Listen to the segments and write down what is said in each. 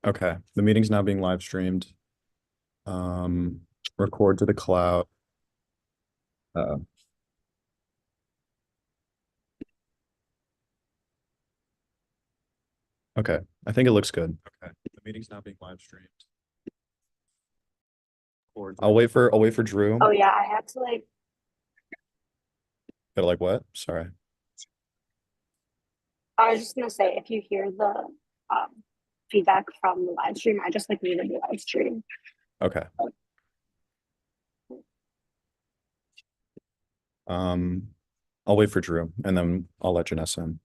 Okay, the meeting's now being live streamed. Record to the cloud. Uh, okay, I think it looks good. Okay, the meeting's now being live streamed. I'll wait for Drew. Oh yeah, I had to like Gotta like what? Sorry. I was just gonna say if you hear the um feedback from the live stream, I just like muted the live stream. Okay. Um, I'll wait for Drew and then I'll let Janessa in.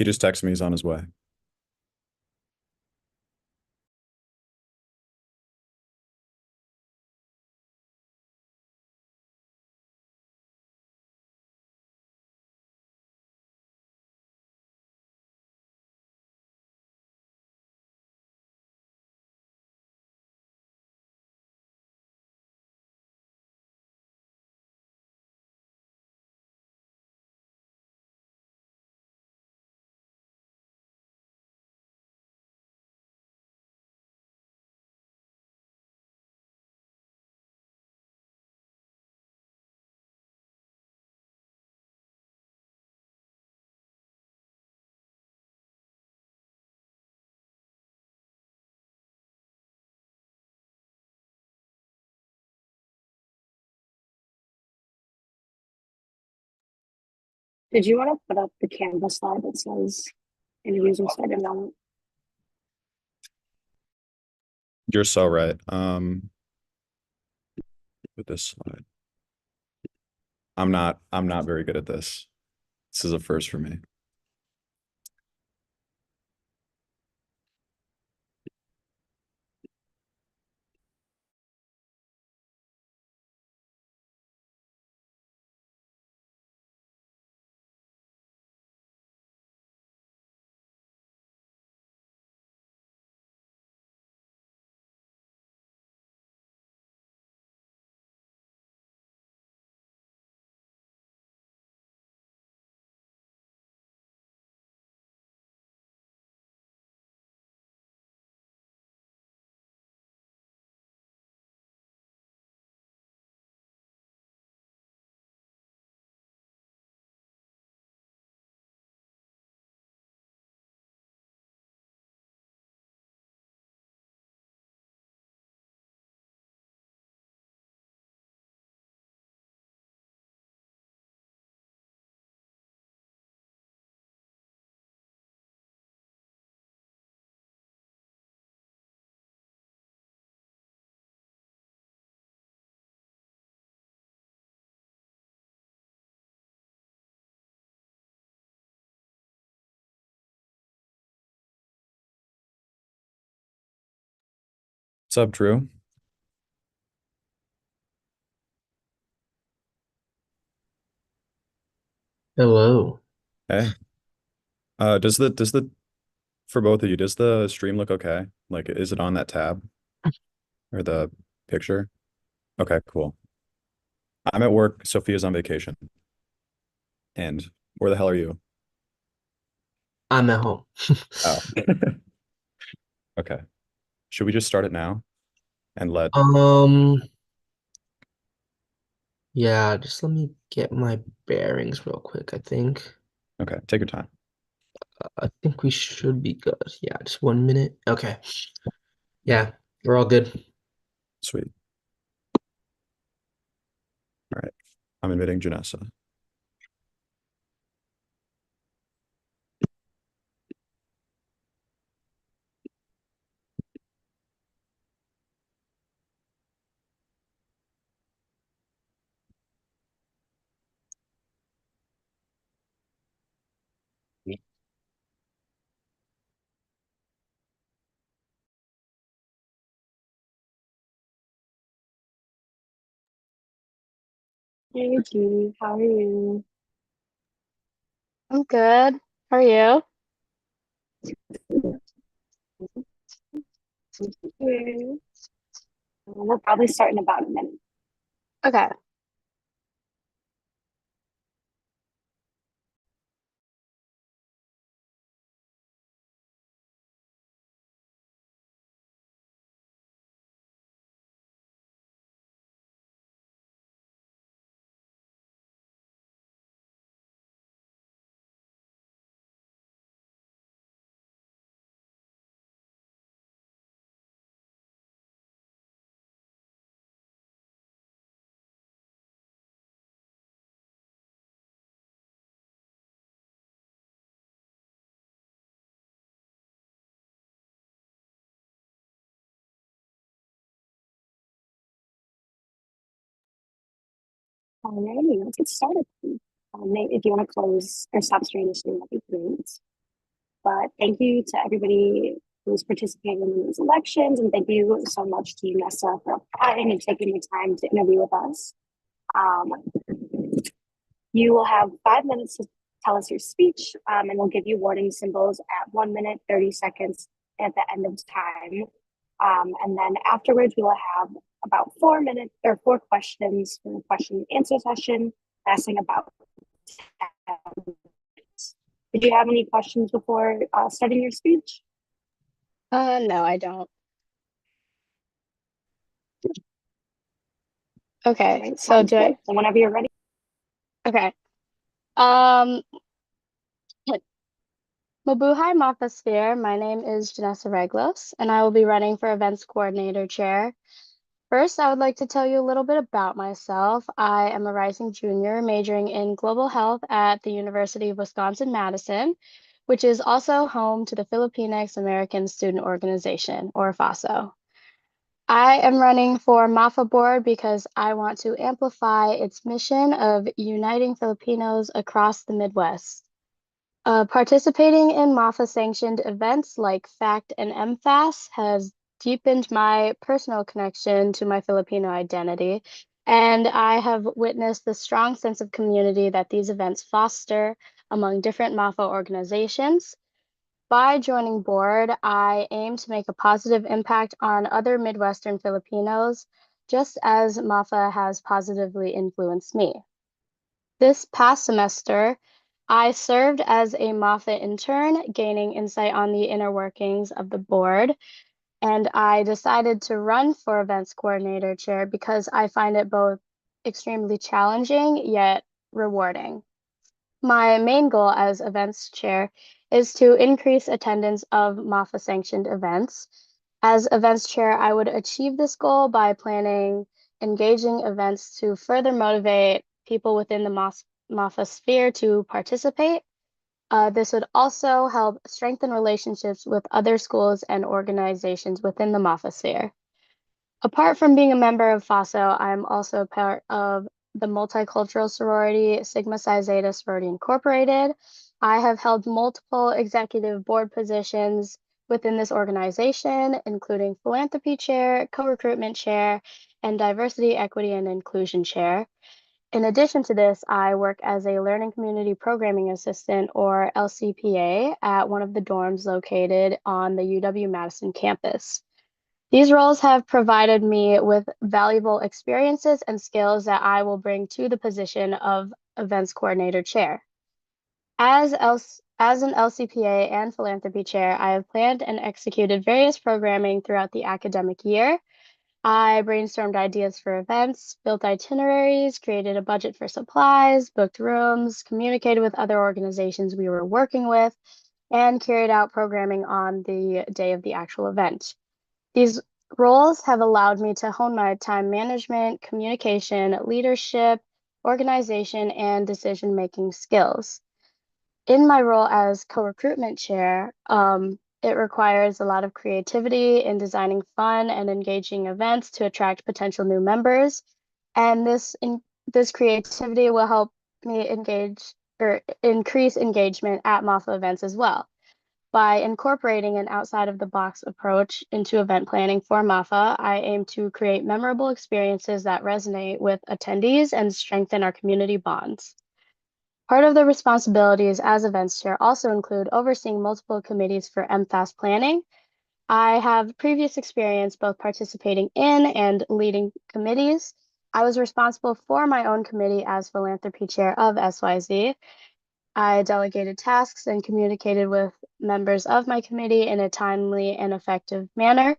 He just texted me he's on his way. Did you want to put up the Canva slide that says interviews will start in moment? You're so right. With this slide. I'm not very good at this. This is a first for me. What's up, Drew? Hello. Hey, does the for both of you, does the stream look okay? Like, is it on that tab or the picture? Okay, cool. I'm at work. Sophia's on vacation. And where the hell are you? I'm at home. Oh, okay. Should we just start it now and let? Um, yeah, just let me get my bearings real quick. Okay, take your time. I think we should be good. Yeah, just 1 minute. Okay. Yeah, we're all good. Sweet. All right. I'm admitting Janessa. Hey G, how are you? I'm good. How are you? Good. We'll probably start in about a minute. Okay. Alrighty, let's get started. If you want to close or stop sharing the screen, that'd be great. But thank you to everybody who's participating in these elections, and thank you so much to Nessa for applying and taking the time to interview with us. Um, you will have 5 minutes to tell us your speech, and we'll give you warning symbols at 1 minute, 30 seconds at the end of time. And then afterwards, we will have about 4 minutes or 4 questions for the question and answer session, lasting about 10 minutes. Did you have any questions before starting your speech? No, I don't. Okay. Right, So sounds do good. I, So whenever you're ready. okay. Um, Mabuhay Mafa Sphere. My name is Janessa Reglos, and I will be running for Events Coordinator Chair. First, I would like to tell you a little bit about myself. I am a rising junior majoring in global health at the University of Wisconsin-Madison, which is also home to the Filipinx American Student Organization, or FASO. I am running for Mafa board because I want to amplify its mission of uniting Filipinos across the Midwest. Participating in Mafa sanctioned events like FACT and MFAS has deepened my personal connection to my Filipino identity, and I have witnessed the strong sense of community that these events foster among different Mafa organizations. By joining board, I aim to make a positive impact on other Midwestern Filipinos, just as Mafa has positively influenced me. This past semester, I served as a Mafa intern, gaining insight on the inner workings of the board, and I decided to run for events coordinator chair because I find it both extremely challenging yet rewarding. My main goal as events chair is to increase attendance of MAFA sanctioned events. As events chair, I would achieve this goal by planning engaging events to further motivate people within the MAFA sphere to participate. This would also help strengthen relationships with other schools and organizations within the MAFA sphere. Apart from being a member of FASO, I'm also part of the multicultural sorority Sigma Psi Zeta Sorority Incorporated. I have held multiple executive board positions within this organization, including philanthropy chair, co-recruitment chair, and diversity, equity, and inclusion chair. In addition to this, I work as a Learning Community Programming Assistant, or LCPA, at one of the dorms located on the UW-Madison campus. These roles have provided me with valuable experiences and skills that I will bring to the position of Events Coordinator Chair. As an LCPA and Philanthropy Chair, I have planned and executed various programming throughout the academic year. I brainstormed ideas for events, built itineraries, created a budget for supplies, booked rooms, communicated with other organizations we were working with, and carried out programming on the day of the actual event. These roles have allowed me to hone my time management, communication, leadership, organization, and decision-making skills. In my role as co-recruitment chair, it requires a lot of creativity in designing fun and engaging events to attract potential new members. And this creativity will help me engage or increase engagement at Mafa events as well. By incorporating an outside of the box approach into event planning for Mafa, I aim to create memorable experiences that resonate with attendees and strengthen our community bonds. Part of the responsibilities as events chair also include overseeing multiple committees for MFAS planning. I have previous experience both participating in and leading committees. I was responsible for my own committee as philanthropy chair of SYZ. I delegated tasks and communicated with members of my committee in a timely and effective manner.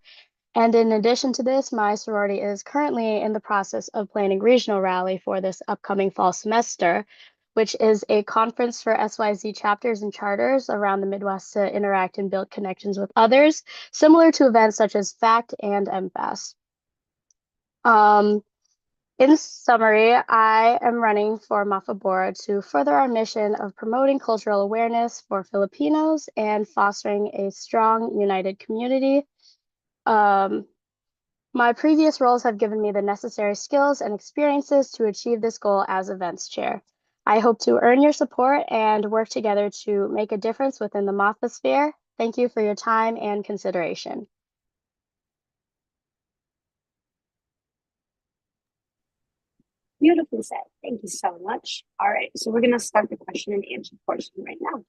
And in addition to this, my sorority is currently in the process of planning regional rally for this upcoming fall semester, which is a conference for SYZ chapters and charters around the Midwest to interact and build connections with others, similar to events such as FACT and MFAS. In summary, I am running for Mafa Board to further our mission of promoting cultural awareness for Filipinos and fostering a strong, united community. My previous roles have given me the necessary skills and experiences to achieve this goal as events chair. I hope to earn your support and work together to make a difference within the Mafa sphere. Thank you for your time and consideration. Beautifully said. Thank you so much. All right, so we're going to start the question and answer portion right now.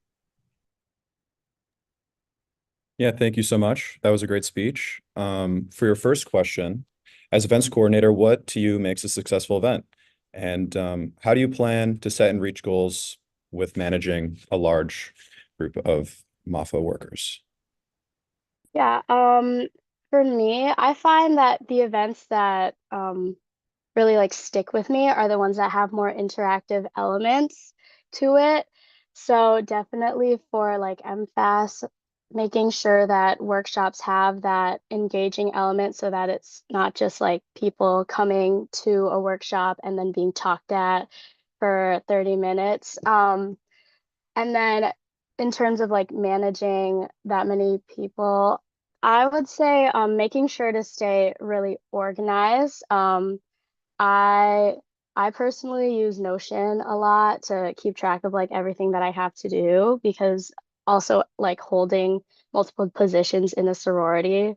Yeah, thank you so much. That was a great speech. For your first question, as events coordinator, what to you makes a successful event? And how do you plan to set and reach goals with managing a large group of Mafa workers? Yeah, for me, I find that the events that really like stick with me are the ones that have more interactive elements to it. So definitely for like MFAS, making sure that workshops have that engaging element so that it's not just like people coming to a workshop and then being talked at for 30 minutes. And then in terms of like managing that many people, I would say making sure to stay really organized. I I personally use Notion a lot to keep track of like everything that I have to do because also like holding multiple positions in a sorority,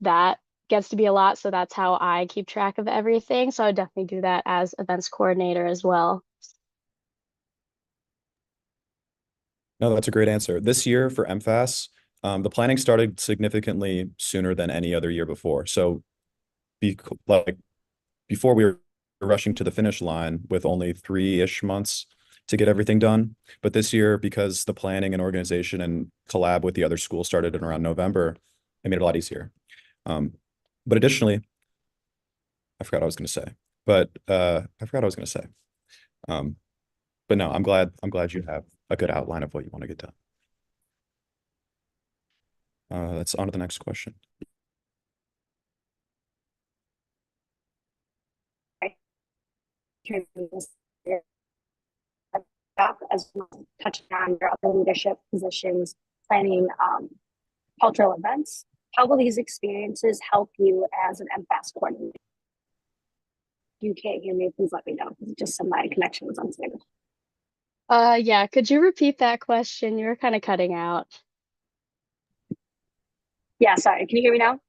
that gets to be a lot. So that's how I keep track of everything. So I would definitely do that as events coordinator as well. No, that's a great answer. This year for MFAS, the planning started significantly sooner than any other year before. So be like before we were rushing to the finish line with only 3-ish months to get everything done. But this year, because the planning and organization and collab with the other schools started in around November, it made it a lot easier. But additionally, I forgot what I was going to say. But no, I'm glad you have a good outline of what you want to get done. Let's on to the next question. As well as touching on your other leadership positions, planning cultural events. How will these experiences help you as an MFAS coordinator? If you can't hear me, please let me know. Just some my connection was unstable. Yeah, could you repeat that question? You were kind of cutting out. Yeah, sorry. Can you hear me now?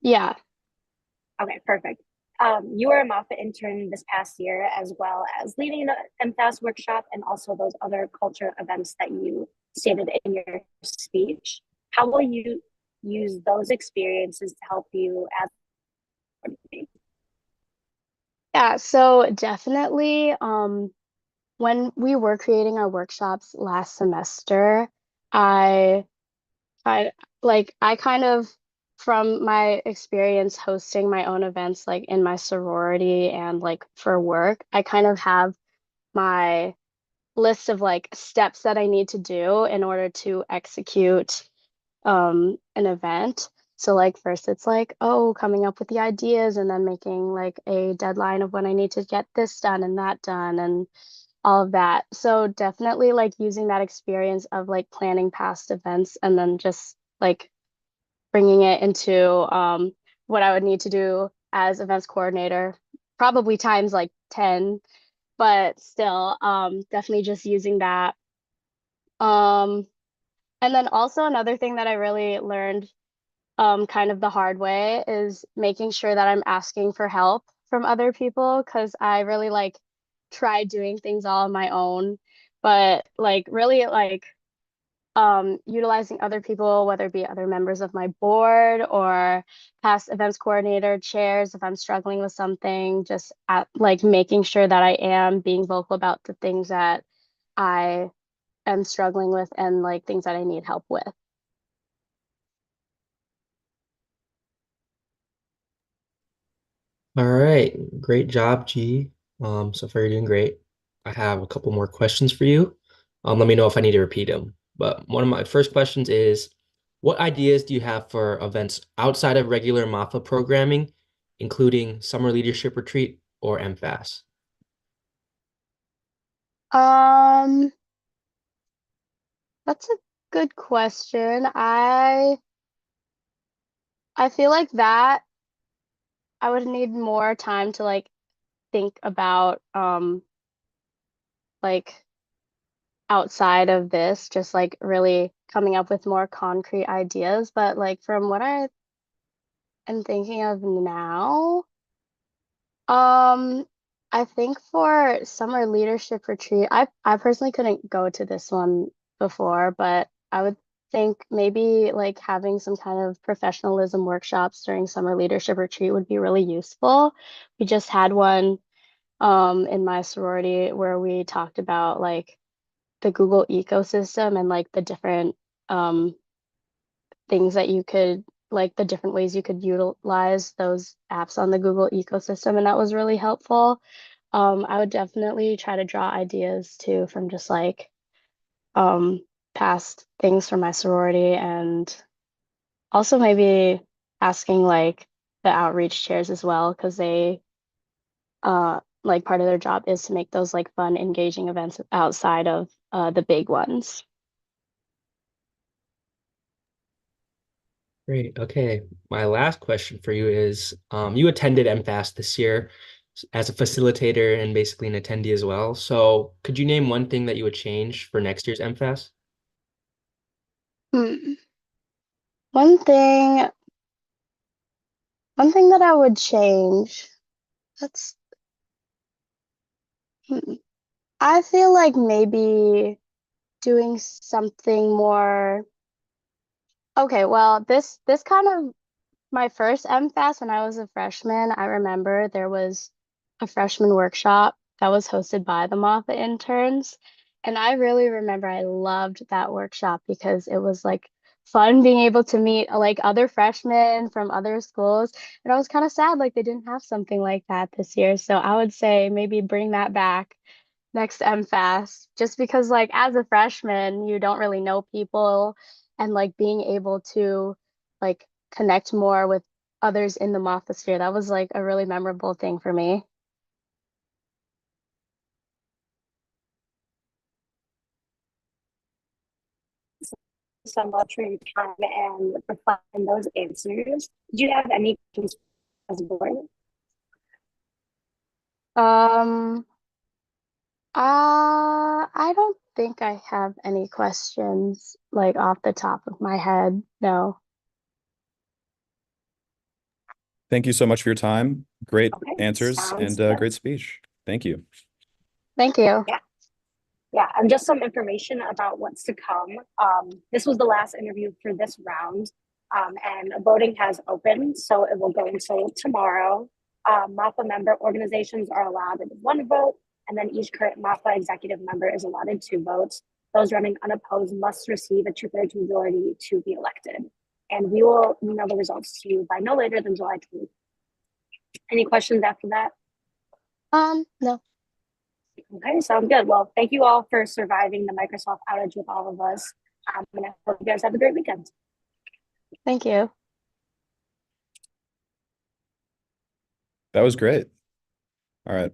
Yeah. Okay, perfect. You were a Mafa intern this past year, as well as leading an MFAS workshop and also those other culture events that you stated in your speech. How will you use those experiences to help you as Yeah, so definitely, when we were creating our workshops last semester, I I I kind of from my experience hosting my own events like in my sorority and like for work, I kind of have my list of like steps that I need to do in order to execute an event. So like first it's like, oh, coming up with the ideas and then making like a deadline of when I need to get this done and that done and all of that. So definitely like using that experience of like planning past events and then just like bringing it into what I would need to do as events coordinator, probably times like 10, but still definitely just using that. Um, and then also another thing that I really learned kind of the hard way is making sure that I'm asking for help from other people because I really like tried doing things all on my own, but like really like utilizing other people, whether it be other members of my board or past events coordinator chairs if I'm struggling with something, just like making sure that I am being vocal about the things that I am struggling with and like things that I need help with. All right, great job, G. So far you're doing great. I have a couple more questions for you. Let me know if I need to repeat them. But one of my first questions is, what ideas do you have for events outside of regular MAFA programming, including Summer Leadership Retreat or MFAS? Um, that's a good question. I feel like that I would need more time to like think about like outside of this, just like really coming up with more concrete ideas. But like from what I am thinking of now, um, I think for summer leadership retreat, I personally couldn't go to this one before, but I would think maybe like having some kind of professionalism workshops during summer leadership retreat would be really useful. We just had one in my sorority where we talked about like the Google ecosystem and like the different um things that you could like the different ways you could utilize those apps on the Google ecosystem, and that was really helpful. I would definitely try to draw ideas too from just like um past things from my sorority and also maybe asking like the outreach chairs as well because they like part of their job is to make those like fun, engaging events outside of the big ones. Great. Okay. My last question for you is, you attended MFAS this year as a facilitator and basically an attendee as well. So could you name one thing that you would change for next year's MFAS? Hmm. One thing, one thing that I would change, that's, hmm, I feel like maybe doing something more. Okay, well, this kind of my first MFAS when I was a freshman, I remember there was a freshman workshop that was hosted by the Mafa interns. And I really remember I loved that workshop because it was like fun being able to meet like other freshmen from other schools. And I was kind of sad like they didn't have something like that this year. So I would say maybe bring that back next MFAS, just because like as a freshman, you don't really know people and like being able to like connect more with others in the Mothosphere. That was like a really memorable thing for me. so much for your time and reflecting those answers. Do you have any questions as a board? Um, I don't think I have any questions like off the top of my head. No. Thank you so much for your time. Great Okay, answers sounds and good. great speech. Thank you. Thank you. Yeah. Yeah, and just some information about what's to come. This was the last interview for this round, and voting has opened, so it will go until tomorrow. Mafa member organizations are allowed one vote, and then each current Mafa executive member is allotted 2 votes. Those running unopposed must receive a 2/3 majority to be elected. And we will email the results to you by no later than July 20th. Any questions after that? No. Okay, sounds good. Well, thank you all for surviving the Microsoft outage with all of us. And I hope you guys have a great weekend. Thank you. That was great. All right.